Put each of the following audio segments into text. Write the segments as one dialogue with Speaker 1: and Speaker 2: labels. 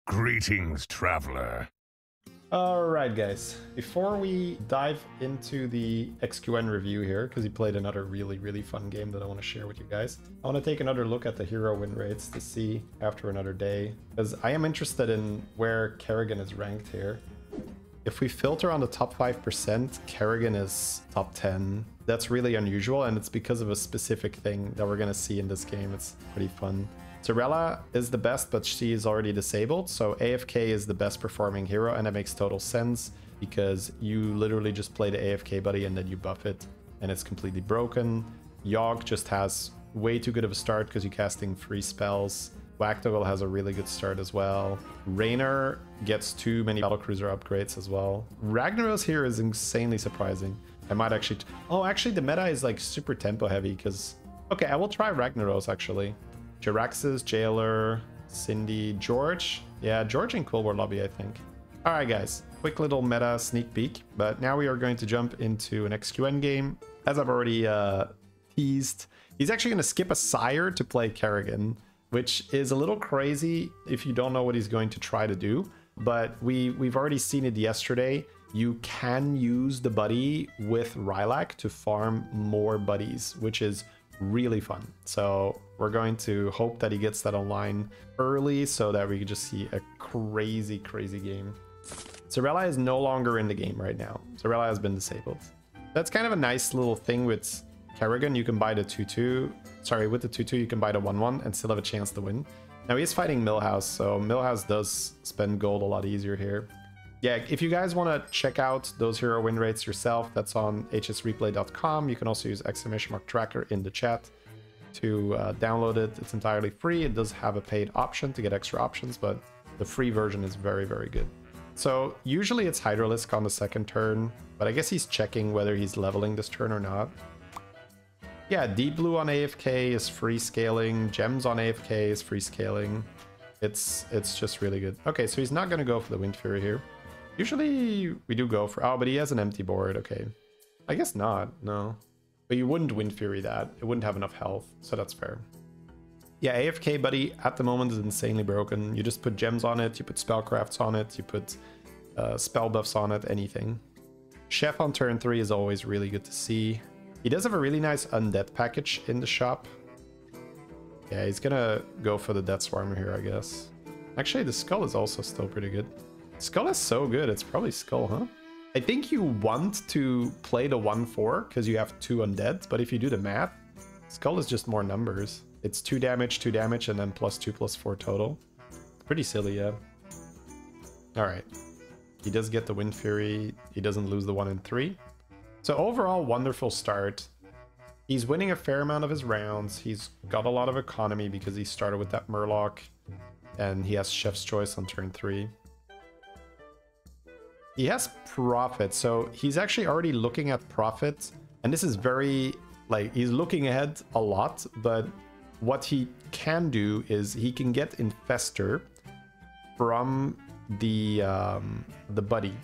Speaker 1: Greetings, traveler.
Speaker 2: Alright guys, before we dive into the XQN review here, because he played another really fun game that I want to share with you guys, I want to take another look at the hero win rates to see after another day, because I am interested in where Kerrigan is ranked here. If we filter on the top 5%, Kerrigan is top 10. That's really unusual, and it's because of a specific thing that we're going to see in this game. It's pretty fun. Sorella is the best, but she is already disabled, so AFK is the best performing hero, and it makes total sense because you literally just play the AFK buddy and then you buff it, and it's completely broken. Yogg just has way too good of a start because you're casting free spells. Whack-Toggle has a really good start as well. Raynor gets too many battlecruiser upgrades as well. Ragnaros here is insanely surprising. I might actually... Oh, actually the meta is like super tempo heavy because... Okay, I will try Ragnaros actually. Jiraxis, Jailer, Cindy, George. Yeah, George in Cold War lobby, I think. Alright guys, quick little meta sneak peek. But now we are going to jump into an XQN game. As I've already teased, he's actually going to skip a Sire to play Kerrigan, which is a little crazy if you don't know what he's going to try to do. But we've already seen it yesterday. You can use the buddy with Rylak to farm more buddies, which is really fun. So we're going to hope that he gets that online early so that we can just see a crazy game. Sorella is no longer in the game right now. Sorella has been disabled. That's kind of a nice little thing with Kerrigan. You can buy the 2-2. Sorry, with the 2-2 you can buy the 1-1 and still have a chance to win. Now he's fighting Millhouse, so Millhouse does spend gold a lot easier here. Yeah, if you guys want to check out those hero win rates yourself, that's on hsreplay.com. You can also use !tracker in the chat to download it. It's entirely free. It does have a paid option to get extra options, but the free version is very good. So usually it's Hydralisk on the second turn, but I guess he's checking whether he's leveling this turn or not. Yeah, Deep Blue on AFK is free scaling. Gems on AFK is free scaling. It's just really good. Okay, so he's not going to go for the Wind Fury here. Usually we do go for... Oh, but he has an empty board. Okay. I guess not. No. But you wouldn't Wind Fury that. It wouldn't have enough health. So that's fair. Yeah, AFK buddy at the moment is insanely broken. You just put gems on it. You put spellcrafts on it. You put spell buffs on it. Anything. Chef on turn 3 is always really good to see. He does have a really nice undead package in the shop. Yeah, he's gonna go for the Death Swarmer here, I guess. Actually, the Skull is also still pretty good. Skull is so good, it's probably Skull, huh? I think you want to play the 1-4 because you have 2 undead, but if you do the math, Skull is just more numbers. It's 2 damage, and then +2/+4 total. Pretty silly, yeah. Alright. He does get the Wind Fury. He doesn't lose the 1 and 3. So overall, wonderful start. He's winning a fair amount of his rounds. He's got a lot of economy because he started with that Murloc, and he has Chef's Choice on turn 3. He has Profit, so he's actually already looking at Profit, and this is very, like, he's looking ahead a lot, but what he can do is he can get Infestor from the buddy,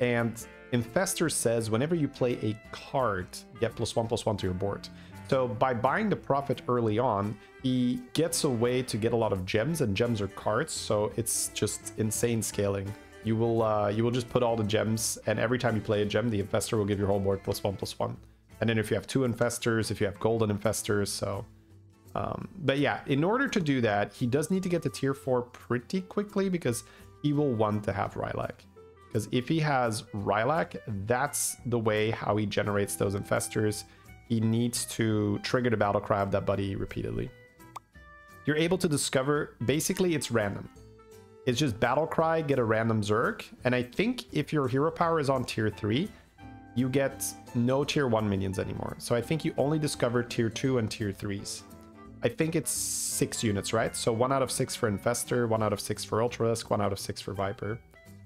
Speaker 2: and Infestor says whenever you play a card, get +1/+1 to your board. So by buying the Profit early on, he gets a way to get a lot of gems, and gems are cards, so it's just insane scaling. You will just put all the gems, and every time you play a gem, the Infestor will give your whole board +1/+1. And then if you have 2 Infestors, if you have golden Infestors, so... but yeah, in order to do that, he does need to get to tier 4 pretty quickly because he will want to have Rylak. Because if he has Rylak, that's the way how he generates those Infestors. He needs to trigger the Battle Cry of that buddy repeatedly. You're able to discover, basically it's random. It's just Battle Cry, get a random Zerg, and I think if your hero power is on tier 3, you get no tier 1 minions anymore. So I think you only discover tier 2 and tier 3s. I think it's 6 units, right? So 1 out of 6 for Infestor, 1 out of 6 for Ultralisk, 1 out of 6 for Viper.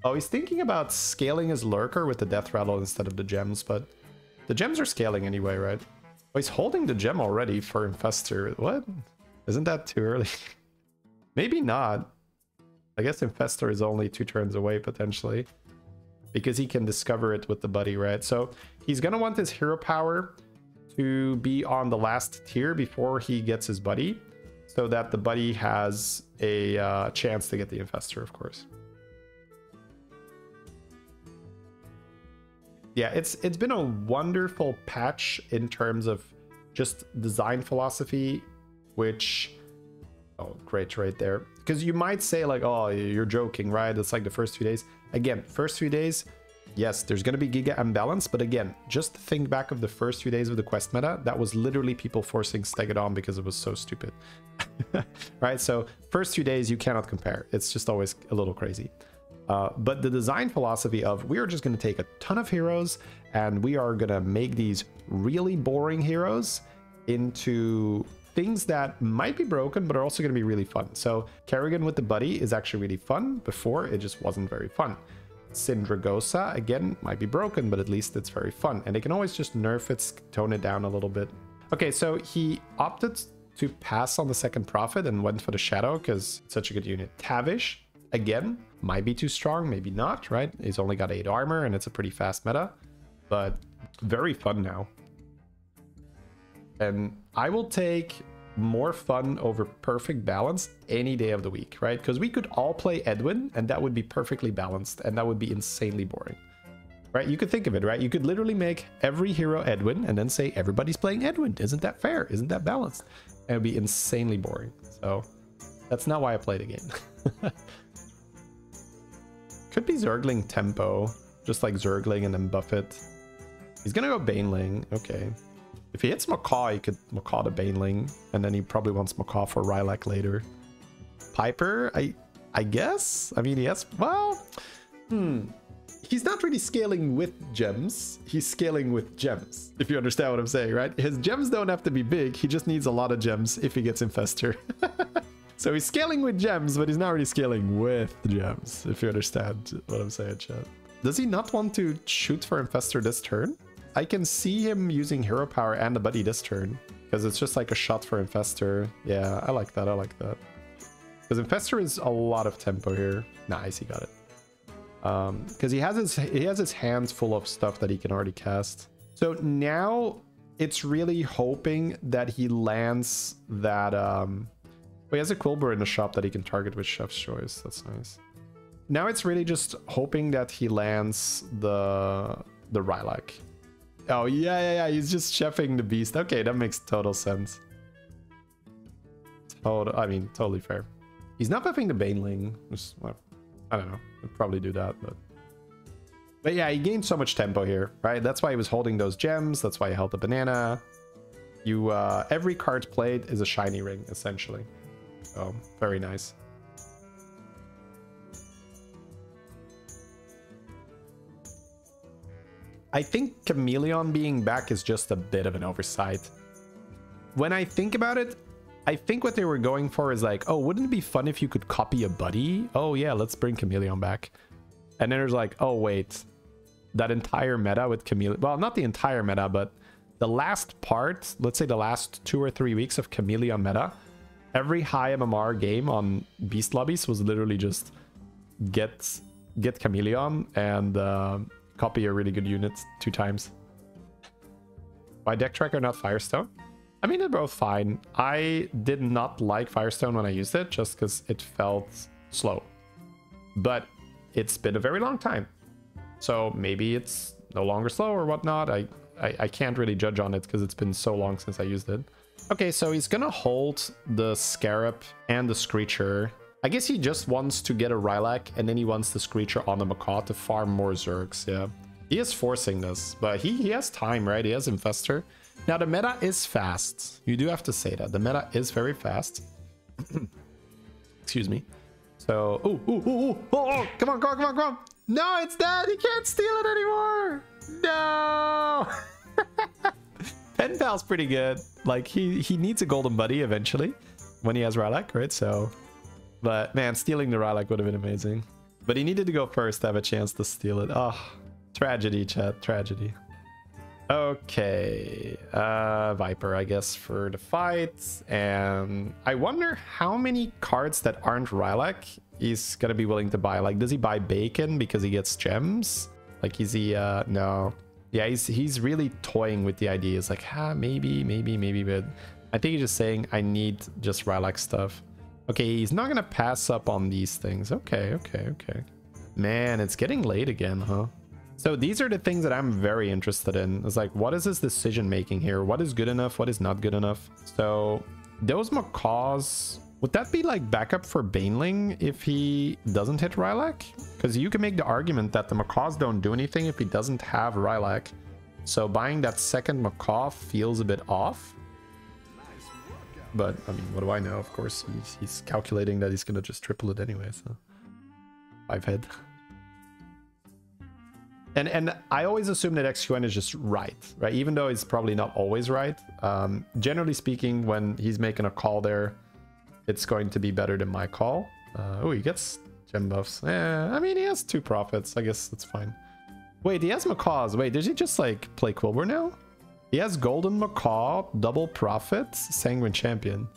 Speaker 2: Oh, he's thinking about scaling his Lurker with the Death Rattle instead of the gems, but the gems are scaling anyway, right? Oh, he's holding the gem already for Infestor. What? Isn't that too early? Maybe not. I guess Infestor is only 2 turns away, potentially. Because he can discover it with the buddy, right? So he's going to want his hero power to be on the last tier before he gets his buddy. so that the buddy has a chance to get the infestor, of course. Yeah, it's been a wonderful patch in terms of just design philosophy, which, oh, great right there. Because you might say like, oh, you're joking, right? It's like the first few days. Again, first few days, yes, there's going to be giga imbalance, but again, just think back of the first few days of the quest meta. That was literally people forcing Stegodon because it was so stupid. Right? So first few days, you cannot compare. It's just always a little crazy. But the design philosophy of we are just going to take a ton of heroes and we are going to make these really boring heroes into things that might be broken but are also going to be really fun. So Kerrigan with the buddy is actually really fun. Before, it just wasn't very fun. Syndragosa, again, might be broken, but at least it's very fun. And they can always just nerf it, tone it down a little bit. Okay, so he opted to pass on the second prophet and went for the shadow because it's such a good unit. Tavish, again, might be too strong, maybe not, right? He's only got 8 armor and it's a pretty fast meta, but very fun now. And I will take more fun over perfect balance any day of the week, right? Because we could all play Edwin and that would be perfectly balanced and that would be insanely boring, right? You could think of it, right? You could literally make every hero Edwin and then say everybody's playing Edwin. Isn't that fair? Isn't that balanced? And it would be insanely boring. So that's not why I play the game. Could be Zergling tempo, just like Zergling and then buff it. He's gonna go Baneling, okay. If he hits Macaw, he could Macaw to Baneling, and then he probably wants Macaw for Rylak later. Piper, I guess? I mean, yes, well, he's not really scaling with gems, he's scaling with gems, if you understand what I'm saying, right? His gems don't have to be big, he just needs a lot of gems if he gets Infestor. So he's scaling with gems, but he's not really scaling with gems, if you understand what I'm saying, chat. Does he not want to shoot for Infestor this turn? I can see him using hero power and the buddy this turn, because it's just like a shot for Infestor. Yeah, I like that, I like that. Because Infestor is a lot of tempo here. Nice, he got it. Because he has his hands full of stuff that he can already cast. So now it's really hoping that he lands that... he has a Quilber in the shop that he can target with Chef's Choice. That's nice. Now it's really just hoping that he lands the Rylak. Oh, yeah. He's just chefing the beast. Okay, that makes total sense. I mean, totally fair. He's not buffing the Baneling. Just, well, I don't know. I'd probably do that, but yeah, he gained so much tempo here, right? That's why he was holding those gems. That's why he held the banana. Every card played is a shiny ring, essentially. So, very nice. I think Chameleon being back is just a bit of an oversight. When I think about it, I think what they were going for is like, oh, wouldn't it be fun if you could copy a buddy? Oh yeah, let's bring Chameleon back. And then there's like, oh wait, that entire meta with Chameleon, well, not the entire meta, but the last part, let's say the last 2 or 3 weeks of Chameleon meta, every high MMR game on Beast lobbies was literally just get Chameleon and copy a really good unit 2 times. Why Deck Tracker, not Firestone? I mean, they're both fine. I did not like Firestone when I used it just because it felt slow. But it's been a very long time. So maybe it's no longer slow or whatnot. I can't really judge on it because it's been so long since I used it. Okay, so he's gonna hold the Scarab and the Screecher. I guess he just wants to get a Rylak and then he wants the Screecher on the Macaw to farm more Zergs, yeah. He is forcing this, but he has time, right? He has Infestor. Now, the meta is fast. You do have to say that. The meta is very fast. Excuse me. So, oh, come on. No, it's dead. He can't steal it anymore. No. Pen Pal's pretty good. Like, he needs a golden buddy eventually when he has Rylak, right? So, but man, stealing the Rylak would have been amazing. But he needed to go first to have a chance to steal it. Oh, tragedy, chat. Tragedy. Okay, Viper, I guess, for the fight. And I wonder how many cards that aren't Rylak he's gonna be willing to buy. Like, does he buy Bacon because he gets gems? Like, is he, no. Yeah, he's really toying with the ideas. Like, maybe, but I think he's just saying, I need just Rylak stuff. Okay, he's not gonna pass up on these things. Okay, okay, okay. Man, it's getting late again, huh? So these are the things that I'm very interested in. It's like, what is his decision making here? What is good enough? What is not good enough? So those macaws, would that be like backup for Baneling if he doesn't hit Rylak? Because you can make the argument that the macaws don't do anything if he doesn't have Rylak. So buying that second macaw feels a bit off. But, I mean, what do I know? Of course, he's calculating that he's going to just triple it anyway, so... 5 head. And I always assume that XQN is just right? Even though it's probably not always right. Generally speaking, when he's making a call there, it's going to be better than my call. Oh, he gets gem buffs. I mean, he has 2 profits. I guess that's fine. Wait, he has macaws. Wait, did he just, like, play Quilboar now? He has Golden Macaw, Double Profits, Sanguine Champion.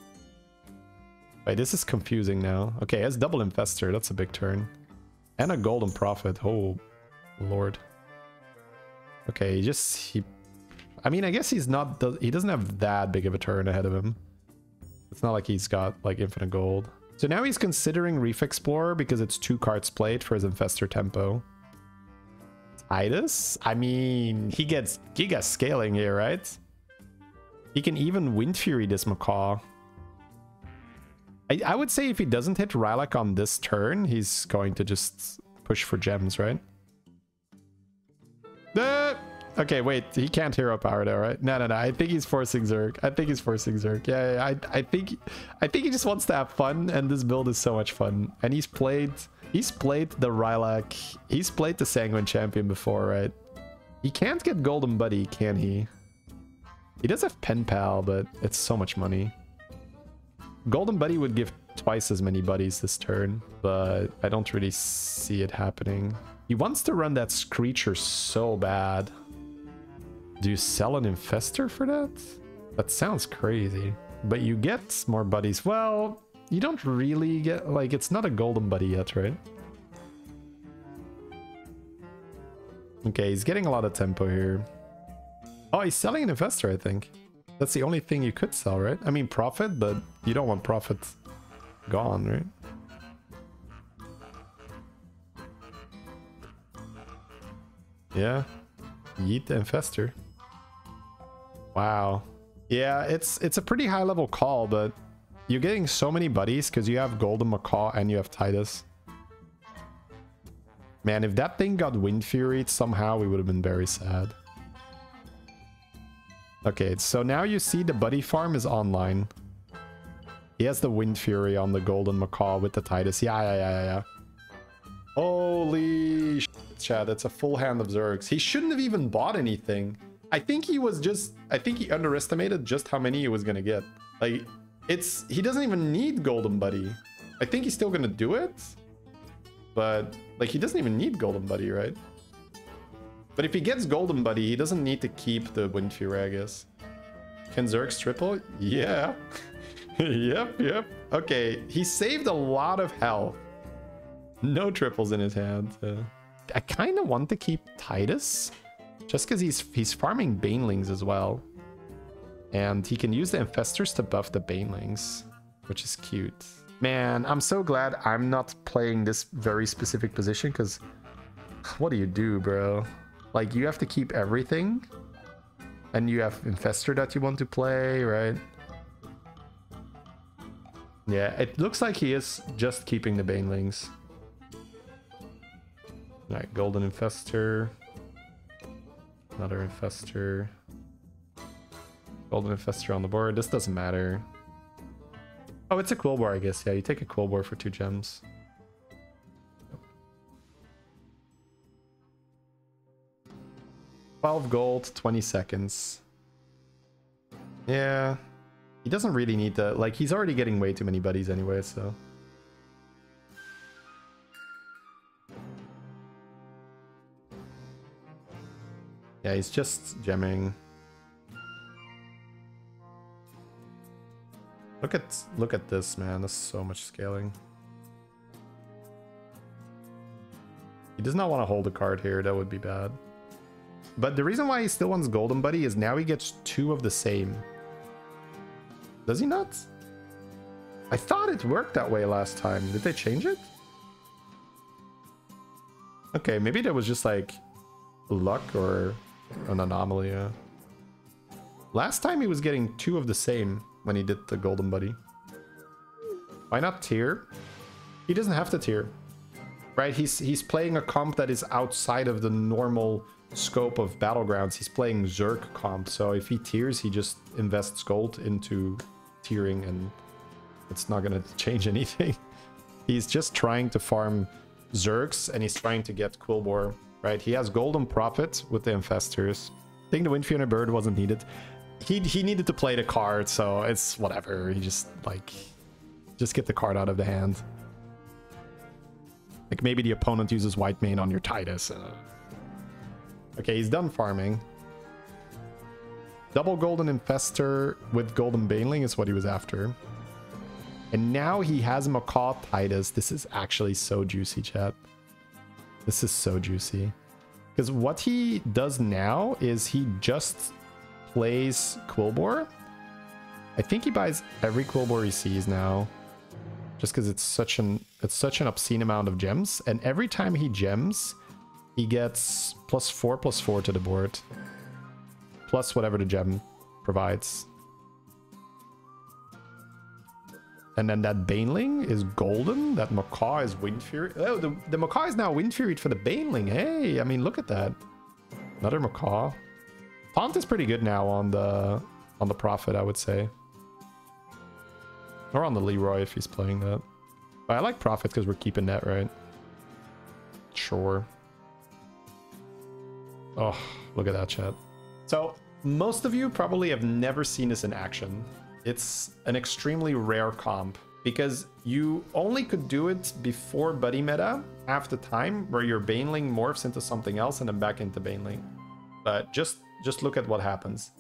Speaker 2: Wait, this is confusing now. Okay, he has Double Infestor. That's a big turn. And a Golden Prophet. Oh, Lord. Okay, I mean, I guess he doesn't have that big of a turn ahead of him. It's not like he's got, like, infinite gold. So now he's considering Reef Explorer because it's 2 cards played for his Infestor tempo. Titus? I mean, he gets Giga scaling here, right? He can even Wind Fury this macaw. I would say if he doesn't hit Rylak on this turn, he's going to just push for gems, right? Okay, wait, he can't hero power though, right? No. I think he's forcing Zerg. Yeah, I think he just wants to have fun, and this build is so much fun. And he's played the Rylak. He's played the Sanguine Champion before, right? He can't get Golden Buddy, can he? He does have Pen Pal, but it's so much money. Golden Buddy would give twice as many buddies this turn, but I don't really see it happening. He wants to run that Screecher so bad. Do you sell an Infestor for that? That sounds crazy. But you get more buddies. Well, you don't really get... Like, it's not a Golden Buddy yet, right? Okay, he's getting a lot of tempo here. Oh, he's selling an Infestor, I think. That's the only thing you could sell, right? I mean, Profit, but you don't want Profit gone, right? Yeah. Yeet the Infestor. Wow. Yeah, it's a pretty high level call, but you're getting so many buddies because you have Golden Macaw and you have Titus. Man, if that thing got Wind Fury somehow, we would have been very sad. Okay, so now you see the buddy farm is online. He has the Wind Fury on the Golden Macaw with the Titus. Yeah. Holy shit, Chad, it's a full hand of Zergs. He shouldn't have even bought anything. I think he underestimated just how many he was gonna get. Like, he doesn't even need Golden Buddy. I think he's still gonna do it, but like, he doesn't even need Golden Buddy, right? But if he gets Golden Buddy, he doesn't need to keep the Wind Fury, I guess. Can Zergs triple? Yeah. Yep. Okay, he saved a lot of health. No triples in his hand. I kind of want to keep Titus, just because he's farming Banelings as well. And he can use the Infestors to buff the Banelings, which is cute. Man, I'm so glad I'm not playing this very specific position, because what do you do, bro? Like, you have to keep everything, and you have Infestor that you want to play, right? Yeah, it looks like he is just keeping the Banelings. Alright, Golden Infestor. Another Infestor. Golden Infestor on the board. This doesn't matter. Oh, it's a Quilboar, I guess. Yeah, you take a Quilboar for 2 gems. 12 gold, 20 seconds. Yeah. He doesn't really need to... Like, he's already getting way too many buddies anyway, so... Yeah, he's just gemming. Look at this, man. There's so much scaling. He does not want to hold a card here. That would be bad. But the reason why he still wants Golden Buddy is now he gets 2 of the same. Does he not? I thought it worked that way last time. Did they change it? Okay, maybe that was just like luck or an anomaly. Yeah. Last time he was getting 2 of the same when he did the golden buddy. Why not tier? He doesn't have to tier, right? He's playing a comp that is outside of the normal scope of Battlegrounds. He's playing Zerg comp, so if he tiers, he just invests gold into tiering, and it's not gonna change anything. He's just trying to farm Zergs, and he's trying to get Quillbore, right? He has golden profit with the infestors. I think the Windfury bird wasn't needed. He needed to play the card, so it's whatever. He just get the card out of the hand. Like maybe the opponent uses white mane on your Titus. Okay, he's done farming. Double golden infestor with golden baneling is what he was after. And now he has Macaw Titus. This is actually so juicy, chat. This is so juicy. Because what he does now is he just plays Quillbore. I think he buys every Quillbore he sees now. Just because it's such an obscene amount of gems. And every time he gems, he gets +4/+4 to the board. Plus whatever the gem provides. And then that Baneling is golden. That Macaw is Windfury. Oh, the Macaw is now Windfuried for the Baneling. Hey, I mean, look at that. Another Macaw. Taunt is pretty good now on the Prophet, I would say. Or on the Leroy if he's playing that. But I like Prophet because we're keeping that, right? Sure. Oh, look at that, chat. So, most of you probably have never seen this in action. It's an extremely rare comp because you only could do it before buddy meta, half the time, where your Baneling morphs into something else and then back into Baneling. But just look at what happens.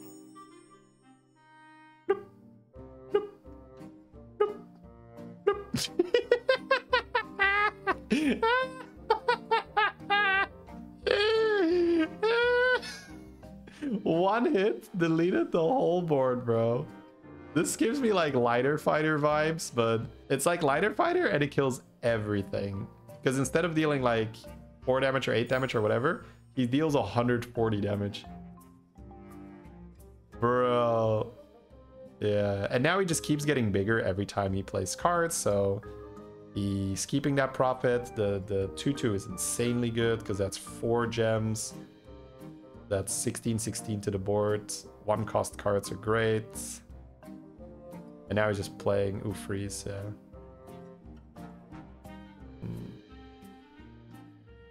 Speaker 2: One hit deleted the whole board, bro. This gives me like Lighter Fighter vibes, but it's like Lighter Fighter and it kills everything. Because instead of dealing like 4 damage or 8 damage or whatever, he deals 140 damage. Bro. Yeah, and now he just keeps getting bigger every time he plays cards, so he's keeping that Prophet. The 2/2 is insanely good because that's 4 gems. That's 16/16 to the board. 1-cost cards are great. And now he's just playing Freeze, yeah.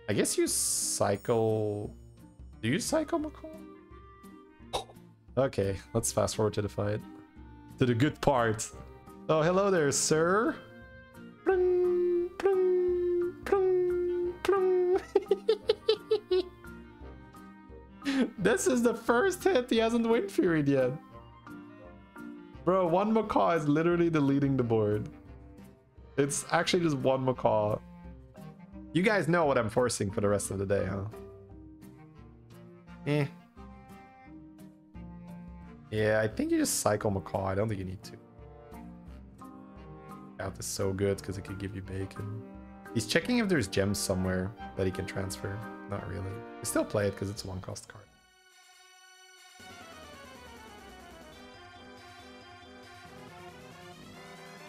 Speaker 2: I guess you cycle... Do you cycle McCall? Okay, let's fast forward to the fight. To the good part. Oh, hello there, sir. Plung, plung, plung, plung. This is the first hit he hasn't Windfuried yet. Bro, 1 Macaw is literally deleting the board. It's actually just 1 Macaw. You guys know what I'm forcing for the rest of the day, huh? Eh. Yeah, I think you just cycle Macaw. I don't think you need to. Out is so good because it could give you bacon. He's checking if there's gems somewhere that he can transfer. Not really. We still play it because it's a 1-cost card.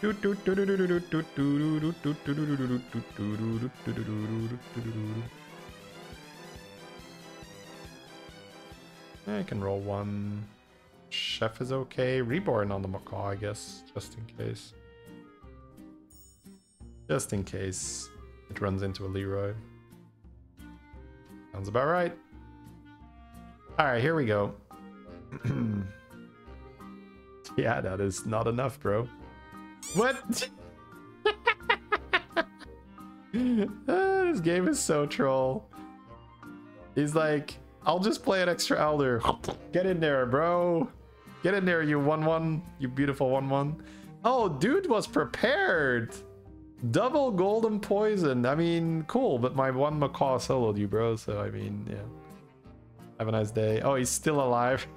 Speaker 2: I can roll 1. Chef is okay. Reborn on the Macaw, I guess, just in case. Just in case it runs into a Leroy. Sounds about right. Alright, here we go. Yeah, that is not enough, bro. What? This game is so troll. He's like, I'll just play an extra Elder. Get in there, bro. Get in there, you 1/1. You beautiful 1/1. Oh, dude was prepared. Double golden poison. I mean, cool, but my 1 Macaw soloed you, bro. So, I mean, yeah. Have a nice day. Oh, he's still alive.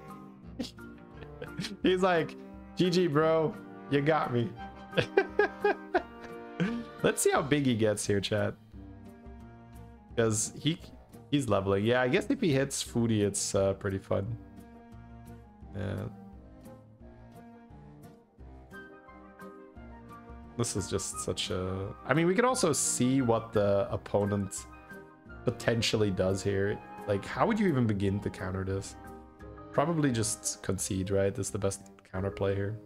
Speaker 2: He's like, GG, bro. You got me. Let's see how big he gets here, chat. Because he's leveling. Yeah, I guess if he hits Foodie, it's pretty fun. Yeah. This is just such a... I mean, we could also see what the opponent potentially does here. Like, how would you even begin to counter this? Probably just concede, right? This is the best counterplay here.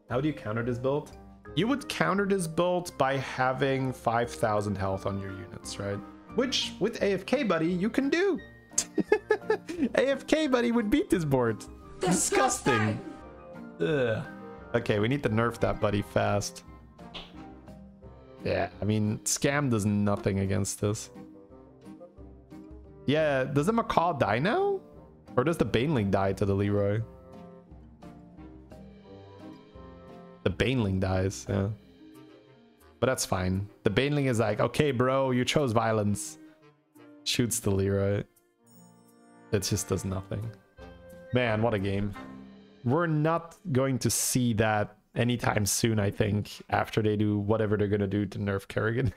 Speaker 2: How do you counter this build? You would counter this build by having 5,000 health on your units, right? Which, with AFK Buddy, you can do. AFK Buddy would beat this board. Disgusting. Ugh. Okay, we need to nerf that buddy fast. Yeah, I mean, Scam does nothing against this. Yeah, does the Macaw die now? Or does the Baneling die to the Leroy? The Baneling dies, yeah. But that's fine. The Baneling is like, okay, bro, you chose violence. Shoots the Leroy. It just does nothing. Man, what a game. We're not going to see that anytime soon, I think, after they do whatever they're going to do to nerf Kerrigan.